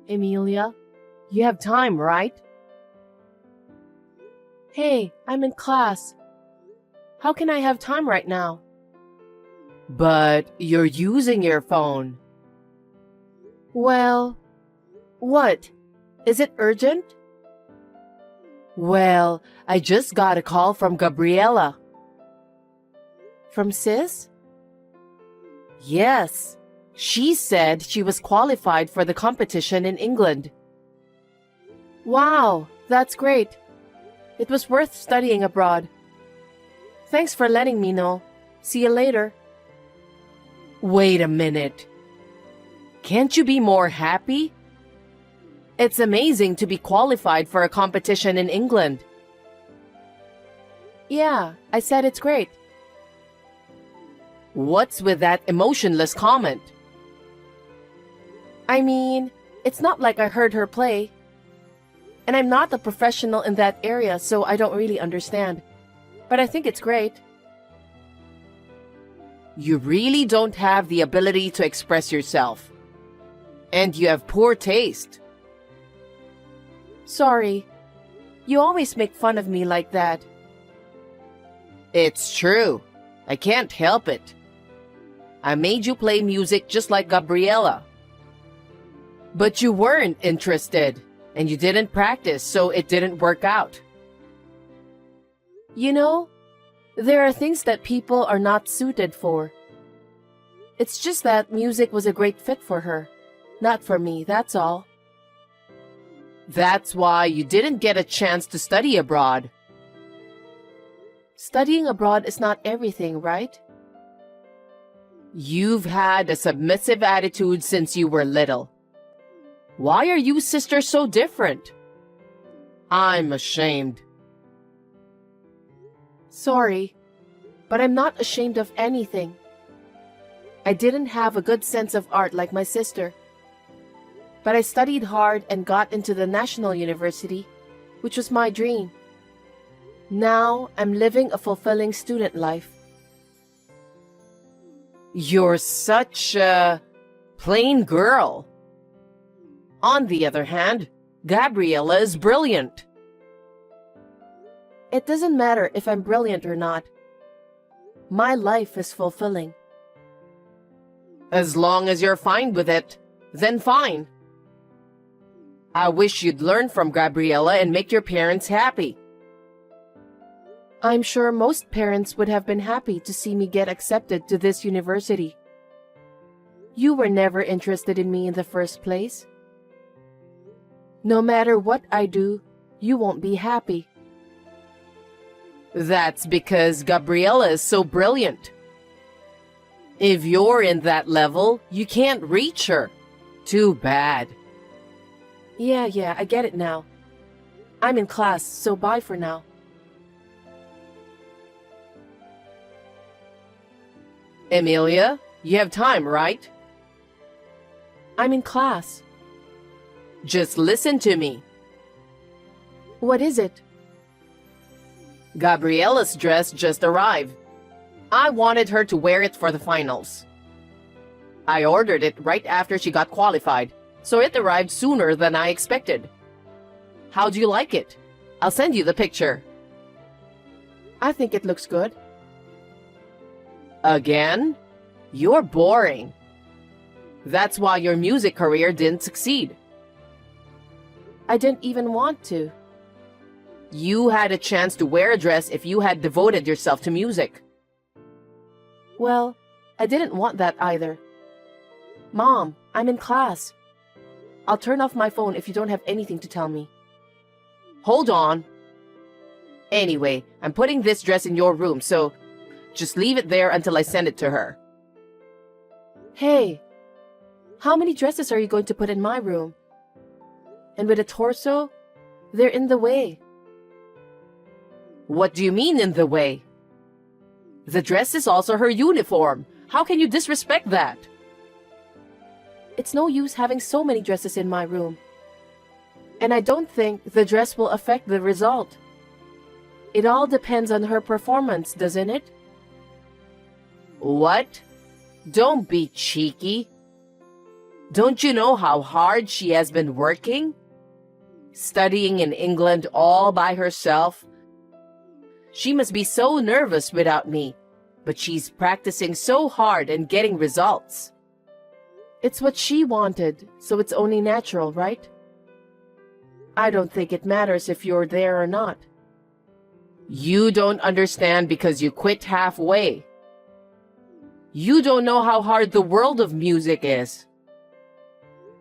Emilia, you have time, right? Hey, I'm in class. How can I have time right now? But you're using your phone. Well, what? Is it urgent? Well, I just got a call from Gabriella. From Sis? Yes. She said she was qualified for the competition in England. Wow, that's great. It was worth studying abroad. Thanks for letting me know. See you later. Wait a minute. Can't you be more happy? It's amazing to be qualified for a competition in England. Yeah, I said it's great. What's with that emotionless comment? I mean, it's not like I heard her play. And I'm not a professional in that area, so I don't really understand. But I think it's great. You really don't have the ability to express yourself. And you have poor taste. Sorry. You always make fun of me like that. It's true. I can't help it. I made you play music just like Gabriella. But you weren't interested, and you didn't practice, so it didn't work out. You know, there are things that people are not suited for. It's just that music was a great fit for her. Not for me, that's all. That's why you didn't get a chance to study abroad. Studying abroad is not everything, right? You've had a submissive attitude since you were little. Why are you sisters so different? I'm ashamed. Sorry, but I'm not ashamed of anything. I didn't have a good sense of art like my sister. But I studied hard and got into the National University, which was my dream. Now I'm living a fulfilling student life. You're such a plain girl. On the other hand, Gabriella is brilliant. It doesn't matter if I'm brilliant or not. My life is fulfilling. As long as you're fine with it, then fine. I wish you'd learn from Gabriella and make your parents happy. I'm sure most parents would have been happy to see me get accepted to this university. You were never interested in me in the first place. No matter what I do, you won't be happy. That's because Gabriella is so brilliant. If you're in that level, you can't reach her. Too bad. Yeah, I get it now. I'm in class, so bye for now. Emilia, you have time, right? I'm in class. Just listen to me. What is it? Gabriella's dress just arrived. I wanted her to wear it for the finals. I ordered it right after she got qualified, so it arrived sooner than I expected. How do you like it? I'll send you the picture. I think it looks good. Again? You're boring. That's why your music career didn't succeed. I didn't even want to. You had a chance to wear a dress if you had devoted yourself to music. Well, I didn't want that either. Mom, I'm in class. I'll turn off my phone if you don't have anything to tell me. Hold on. Anyway, I'm putting this dress in your room, so just leave it there until I send it to her. Hey, how many dresses are you going to put in my room? And with a torso, they're in the way. What do you mean in the way? The dress is also her uniform. How can you disrespect that? It's no use having so many dresses in my room. And I don't think the dress will affect the result. It all depends on her performance, doesn't it? What? Don't be cheeky. Don't you know how hard she has been working? Studying in England all by herself. She must be so nervous without me, but she's practicing so hard and getting results. It's what she wanted, so it's only natural, right? I don't think it matters if you're there or not. You don't understand because you quit halfway. You don't know how hard the world of music is.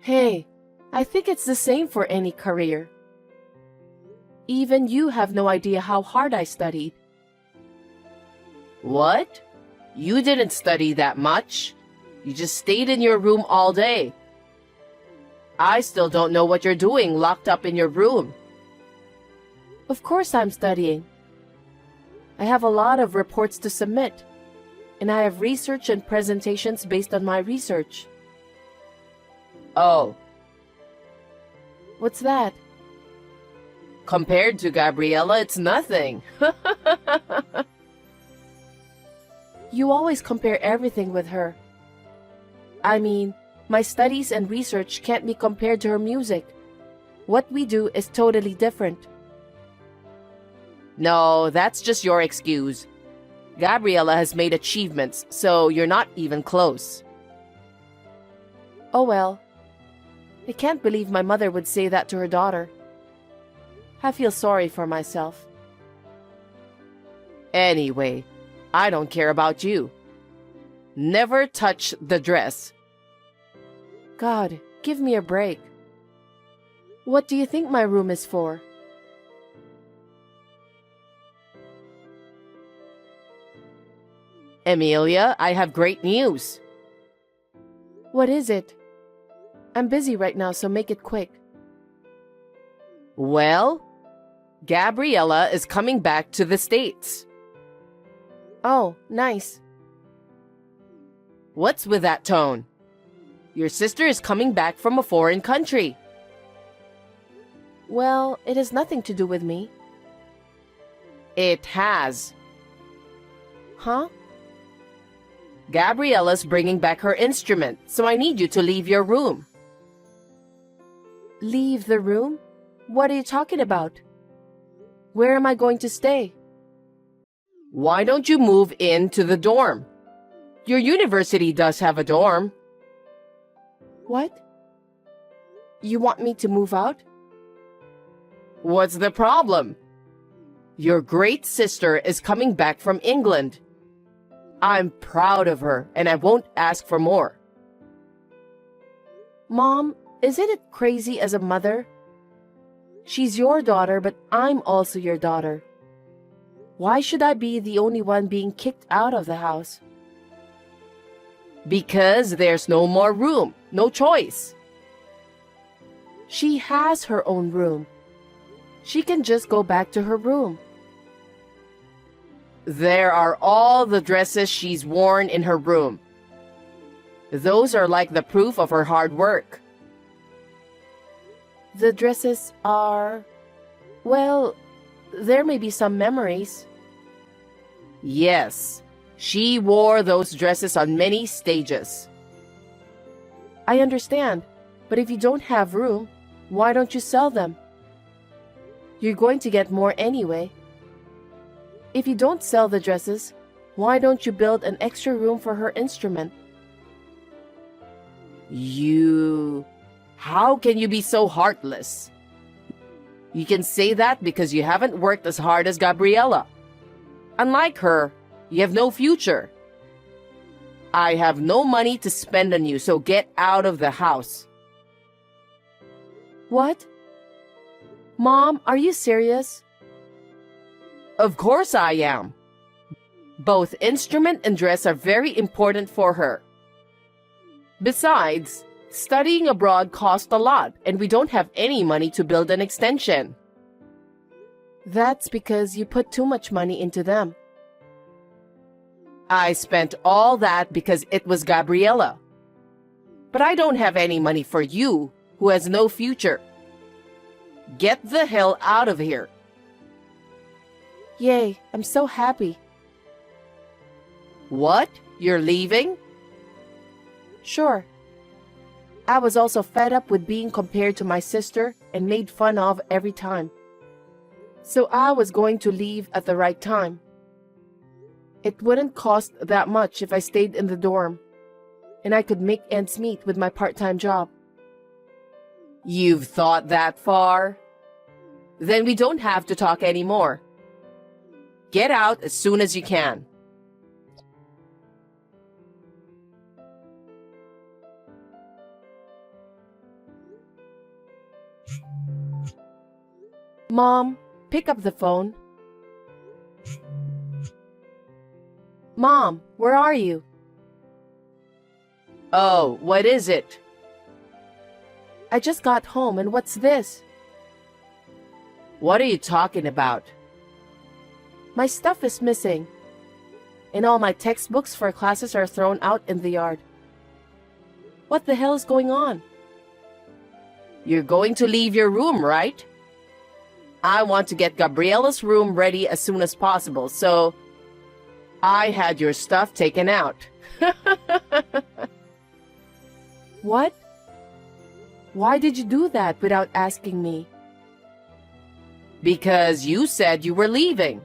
Hey, I think it's the same for any career. Even you have no idea how hard I studied. What? You didn't study that much. You just stayed in your room all day. I still don't know what you're doing locked up in your room. Of course I'm studying. I have a lot of reports to submit, and I have research and presentations based on my research. Oh. What's that? Compared to Gabriella, it's nothing. You always compare everything with her. I mean, my studies and research can't be compared to her music. What we do is totally different. No, that's just your excuse. Gabriella has made achievements, so you're not even close. Oh well. I can't believe my mother would say that to her daughter. I feel sorry for myself. Anyway, I don't care about you. Never touch the dress. God, give me a break. What do you think my room is for? Emilia, I have great news. What is it? I'm busy right now, so make it quick. Well, Gabriella is coming back to the States. Oh, nice. What's with that tone? Your sister is coming back from a foreign country. Well, it has nothing to do with me. It has. Huh? Gabriella's bringing back her instrument, so I need you to leave your room. Leave the room? What are you talking about? Where am I going to stay? Why don't you move into the dorm? Your university does have a dorm. What? You want me to move out? What's the problem? Your great sister is coming back from England. I'm proud of her, and I won't ask for more. Mom, isn't it crazy as a mother? She's your daughter, but I'm also your daughter. Why should I be the only one being kicked out of the house? Because there's no more room, no choice. She has her own room. She can just go back to her room. There are all the dresses she's worn in her room. Those are like the proof of her hard work. The dresses are... well, there may be some memories. Yes, she wore those dresses on many stages. I understand, but if you don't have room, why don't you sell them? You're going to get more anyway. If you don't sell the dresses, why don't you build an extra room for her instrument? How can you be so heartless? You can say that because you haven't worked as hard as Gabriella. Unlike her, you have no future. I have no money to spend on you, so get out of the house. What? Mom, are you serious? Of course I am. Both instrument and dress are very important for her. Besides, studying abroad costs a lot, and we don't have any money to build an extension. That's because you put too much money into them. I spent all that because it was Gabriella. But I don't have any money for you, who has no future. Get the hell out of here. Yay, I'm so happy. What? You're leaving? Sure. I was also fed up with being compared to my sister and made fun of every time. So I was going to leave at the right time. It wouldn't cost that much if I stayed in the dorm, and I could make ends meet with my part-time job. You've thought that far? Then we don't have to talk anymore. Get out as soon as you can. Mom, pick up the phone. Mom, where are you? Oh, what is it? I just got home, and what's this? What are you talking about? My stuff is missing, and all my textbooks for classes are thrown out in the yard. What the hell is going on? You're going to leave your room, right? I want to get Gabriella's room ready as soon as possible, so I had your stuff taken out. What? Why did you do that without asking me? Because you said you were leaving.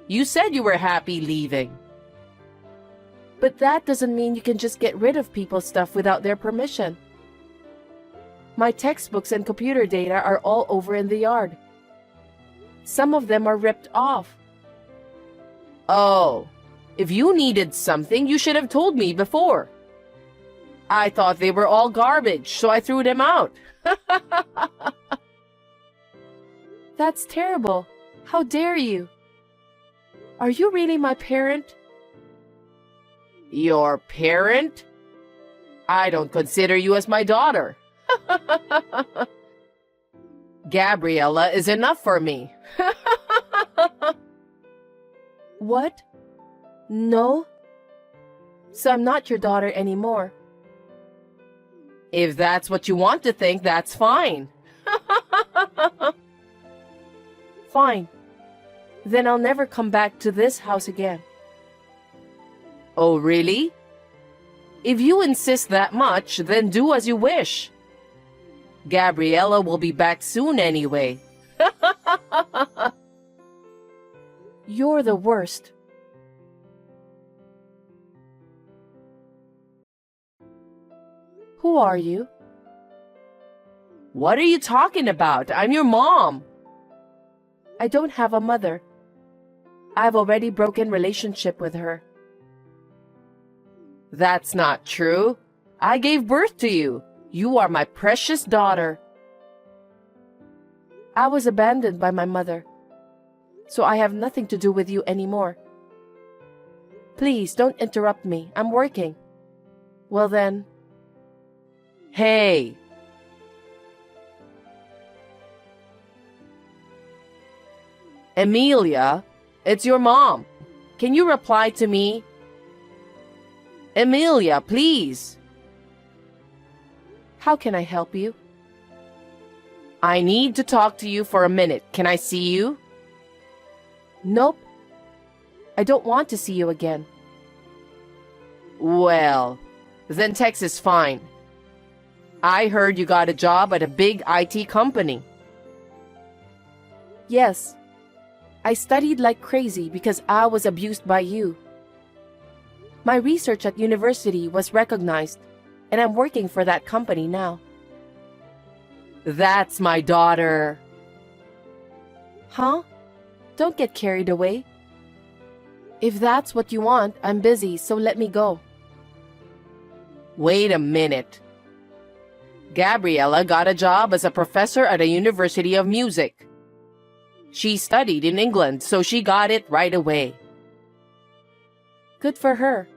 You said you were happy leaving. But that doesn't mean you can just get rid of people's stuff without their permission. My textbooks and computer data are all over in the yard. Some of them are ripped off. Oh, if you needed something, you should have told me before. I thought they were all garbage, so I threw them out. That's terrible. How dare you? Are you really my parent? Your parent? I don't consider you as my daughter. Gabriella is enough for me. What? No? So I'm not your daughter anymore. If that's what you want to think, that's fine. Fine. Then I'll never come back to this house again. Oh, really? If you insist that much, then do as you wish. Gabriella will be back soon anyway. You're the worst. Who are you? What are you talking about? I'm your mom. I don't have a mother. I've already broken relationship with her. That's not true. I gave birth to you. You are my precious daughter. I was abandoned by my mother, so I have nothing to do with you anymore. Please don't interrupt me. I'm working. Well then. Hey. Emilia, it's your mom. Can you reply to me? Emilia, please. How can I help you? I need to talk to you for a minute. Can I see you? Nope. I don't want to see you again. Well, then text is fine. I heard you got a job at a big IT company. Yes. I studied like crazy because I was abused by you. My research at university was recognized, and I'm working for that company now. That's my daughter. Huh? Don't get carried away. If that's what you want, I'm busy, so let me go. Wait a minute. Gabriella got a job as a professor at a university of music. She studied in England, so she got it right away. Good for her.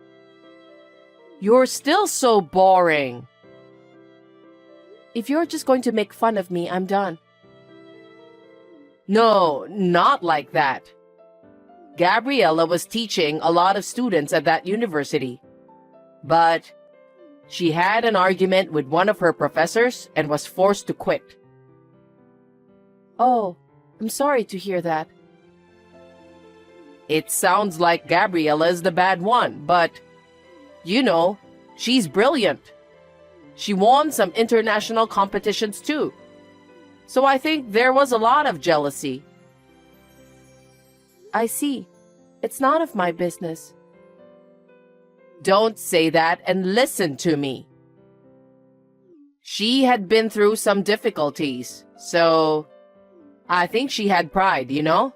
You're still so boring. If you're just going to make fun of me, I'm done. No, not like that. Gabriella was teaching a lot of students at that university. But she had an argument with one of her professors and was forced to quit. Oh, I'm sorry to hear that. It sounds like Gabriella is the bad one, but, you know, she's brilliant. She won some international competitions too. So I think there was a lot of jealousy. I see. It's none of my business. Don't say that and listen to me. She had been through some difficulties, so I think she had pride, you know?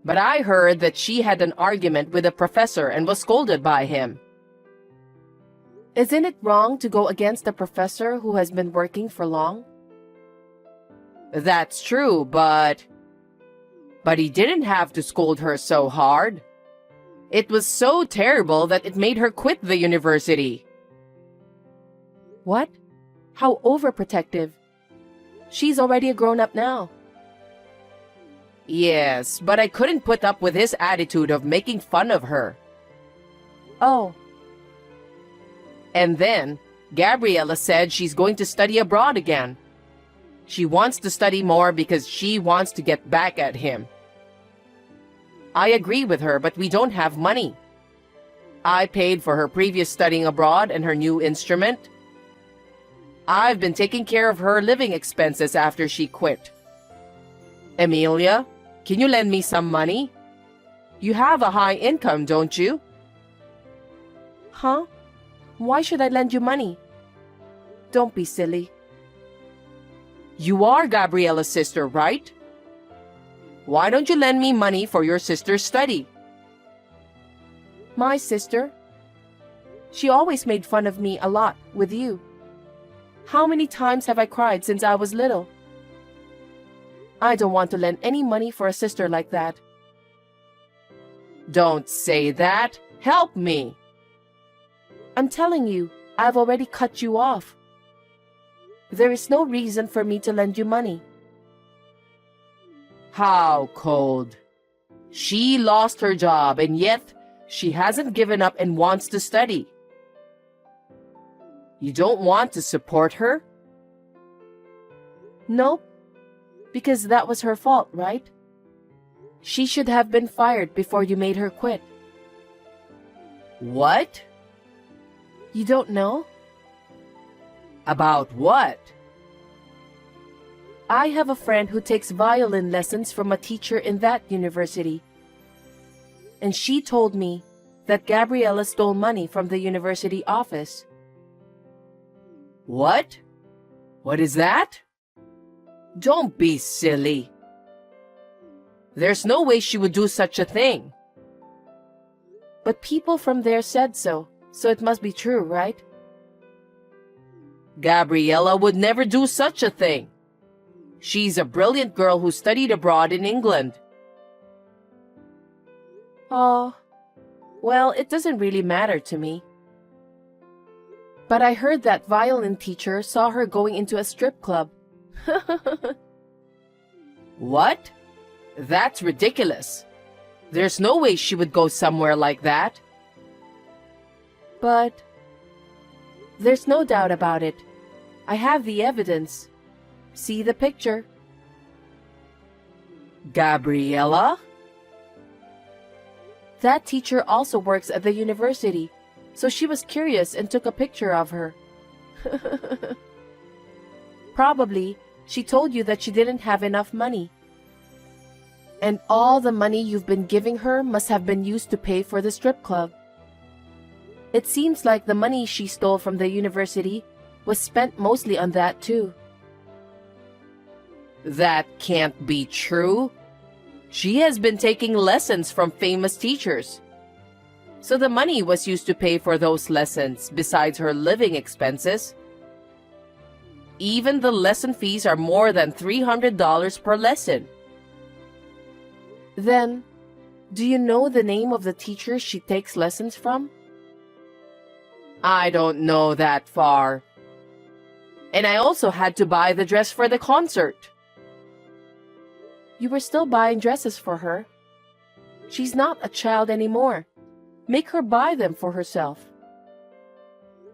But I heard that she had an argument with a professor and was scolded by him. Isn't it wrong to go against a professor who has been working for long? That's true, but he didn't have to scold her so hard. It was so terrible that it made her quit the university. What? How overprotective. She's already a grown-up now. Yes, but I couldn't put up with his attitude of making fun of her. Oh. And then, Gabriella said she's going to study abroad again. She wants to study more because she wants to get back at him. I agree with her, but we don't have money. I paid for her previous studying abroad and her new instrument. I've been taking care of her living expenses after she quit. Emilia, can you lend me some money? You have a high income, don't you? Huh? Why should I lend you money? Don't be silly. You are Gabriella's sister, right? Why don't you lend me money for your sister's study? My sister? She always made fun of me a lot with you. How many times have I cried since I was little? I don't want to lend any money for a sister like that. Don't say that. Help me. I'm telling you, I've already cut you off. There is no reason for me to lend you money. How cold. She lost her job and yet she hasn't given up and wants to study. You don't want to support her? Nope, because that was her fault, right? She should have been fired before you made her quit. What? You don't know? About what? I have a friend who takes violin lessons from a teacher in that university. And she told me that Gabriella stole money from the university office. What? What is that? Don't be silly. There's no way she would do such a thing. But people from there said so it must be true, right? Gabriella would never do such a thing. She's a brilliant girl who studied abroad in England. Oh, well, it doesn't really matter to me. But I heard that violin teacher saw her going into a strip club. What? That's ridiculous. There's no way she would go somewhere like that. But there's no doubt about it. I have the evidence. See the picture. Gabriella? That teacher also works at the university, so she was curious and took a picture of her. Probably, she told you that she didn't have enough money. And all the money you've been giving her must have been used to pay for the strip club. It seems like the money she stole from the university was spent mostly on that too. That can't be true. She has been taking lessons from famous teachers. So the money was used to pay for those lessons besides her living expenses. Even the lesson fees are more than $300 per lesson. Then, do you know the name of the teacher she takes lessons from? I don't know that far. And I also had to buy the dress for the concert. You were still buying dresses for her. She's not a child anymore. Make her buy them for herself.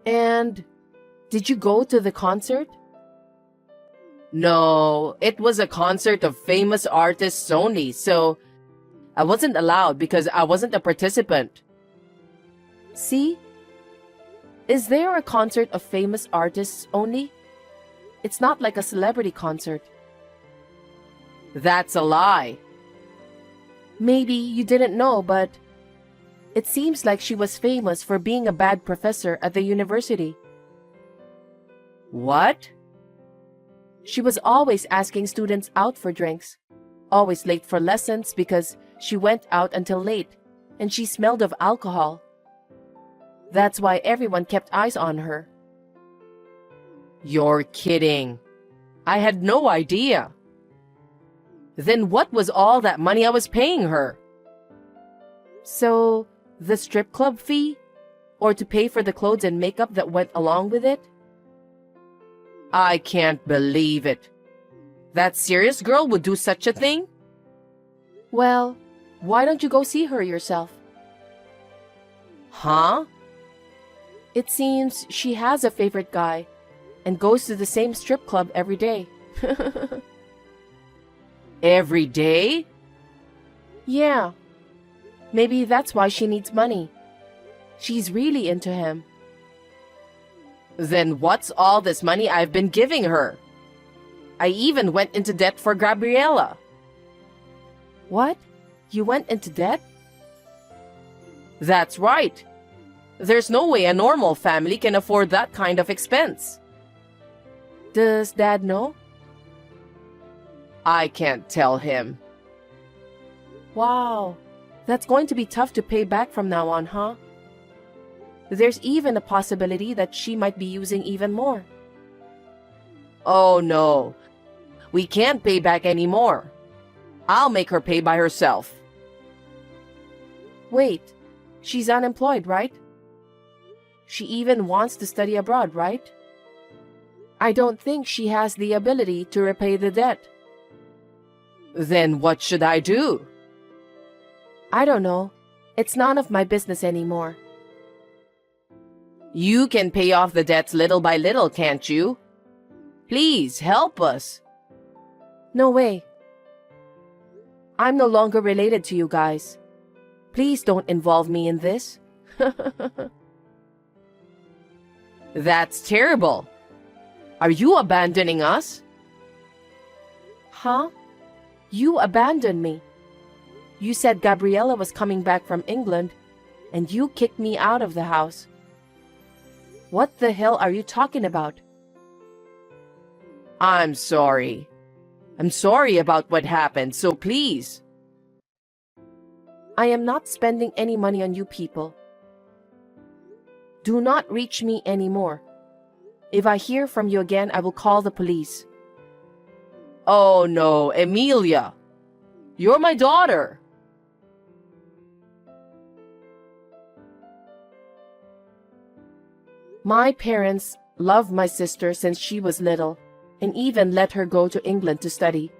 And did you go to the concert? No, it was a concert of famous artists only, so I wasn't allowed because I wasn't a participant. See? Is there a concert of famous artists only? It's not like a celebrity concert. That's a lie. Maybe you didn't know, but it seems like she was famous for being a bad professor at the university. What? She was always asking students out for drinks, always late for lessons because she went out until late, and she smelled of alcohol. That's why everyone kept eyes on her. You're kidding. I had no idea. Then what was all that money I was paying her? So, the strip club fee? Or to pay for the clothes and makeup that went along with it? I can't believe it. That serious girl would do such a thing? Well, why don't you go see her yourself? Huh? It seems she has a favorite guy and goes to the same strip club every day. Every day? Yeah. Maybe that's why she needs money. She's really into him. Then what's all this money I've been giving her? I even went into debt for Gabriella. What? You went into debt? That's right. There's no way a normal family can afford that kind of expense. Does Dad know? I can't tell him. Wow, that's going to be tough to pay back from now on, huh? There's even a possibility that she might be using even more. Oh no, we can't pay back anymore. I'll make her pay by herself. Wait, she's unemployed, right? She even wants to study abroad, right? I don't think she has the ability to repay the debt. Then what should I do? I don't know. It's none of my business anymore. You can pay off the debts little by little, can't you? Please help us. No way. I'm no longer related to you guys. Please don't involve me in this. That's terrible. Are you abandoning us? Huh? You abandoned me. You said Gabriella was coming back from England, and you kicked me out of the house. What the hell are you talking about? I'm sorry. I'm sorry about what happened, so please. I am not spending any money on you people. Do not reach me anymore. If I hear from you again, I will call the police. Oh no, Emilia. You're my daughter. My parents loved my sister since she was little and even let her go to England to study.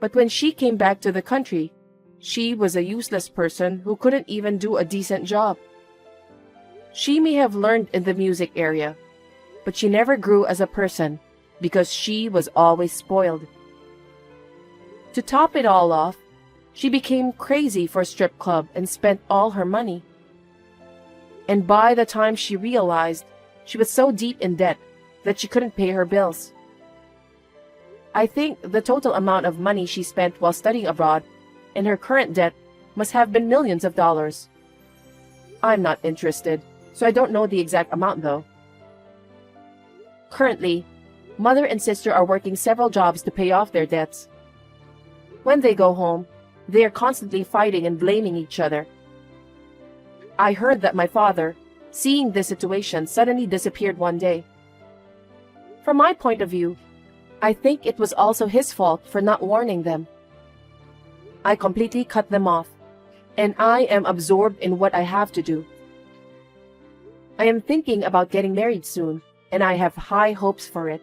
But when she came back to the country, she was a useless person who couldn't even do a decent job. She may have learned in the music area, but she never grew as a person because she was always spoiled. To top it all off, she became crazy for a strip club and spent all her money. And by the time she realized, she was so deep in debt that she couldn't pay her bills. I think the total amount of money she spent while studying abroad and her current debt must have been millions of dollars. I'm not interested, so I don't know the exact amount though. Currently, mother and sister are working several jobs to pay off their debts. When they go home, they are constantly fighting and blaming each other. I heard that my father, seeing this situation, suddenly disappeared one day. From my point of view, I think it was also his fault for not warning them. I completely cut them off, and I am absorbed in what I have to do. I am thinking about getting married soon, and I have high hopes for it.